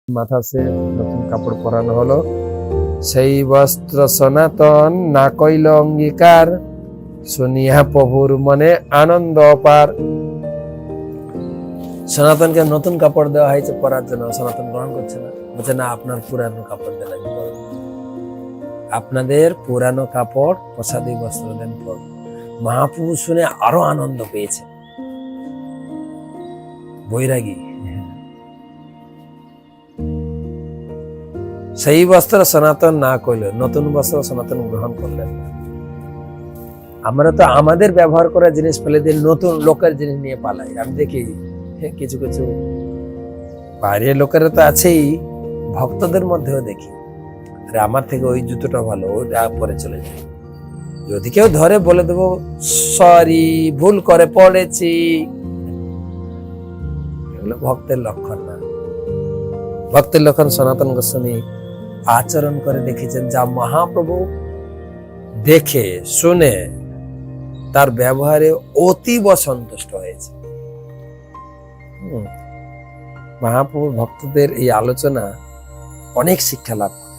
মাথা সে নতুন কাপড় পরানো হলো। সেই বস্ত্র সনাতন না কইল অঙ্গীকার, শুনিয়া প্রভুর মনে আনন্দ অপার। সনাতনকে নতুন কাপড় দেওয়া হয়েছে পরার জন্য, সনাতন গ্রহণ করছে না, বলছে না আপনার পুরানো কাপড় দেন, আমি পরব। আপনাদের পুরানো কাপড় প্রসাদী বস্ত্র দেন, পরব। মহাপ্রভু শুনে আরো আনন্দ পেয়েছে, বৈরাগী। সেই বস্ত্র সনাতন না কইল, নতুন বস্ত্র সনাতন গ্রহণ করলেন না। আমরা তো আমাদের ব্যবহার করা জিনিস ফেলে দিয়ে নতুন লোকের জিনিস নিয়ে পালাই। আমি দেখি কিছু কিছু বাইরের লোকেরা তো আছেই, ভক্তদের মধ্যেও দেখি আরে আমার থেকে ওই জুতোটা ভালো, ওইটা পরে চলে যায়। যদি কেউ ধরে বলে দেবো সরি, ভুল করে পড়েছি, এগুলো ভক্তের লক্ষণ না। ভক্তের লক্ষণ সনাতন গোস্বামী আচরণ করে দেখেছেন, যা মহাপ্রভু দেখে শুনে তার ব্যবহারে অতীব সন্তুষ্ট হয়েছে। মহাপ্রভু ভক্তদের এই আলোচনা অনেক শিক্ষা লাভ করে।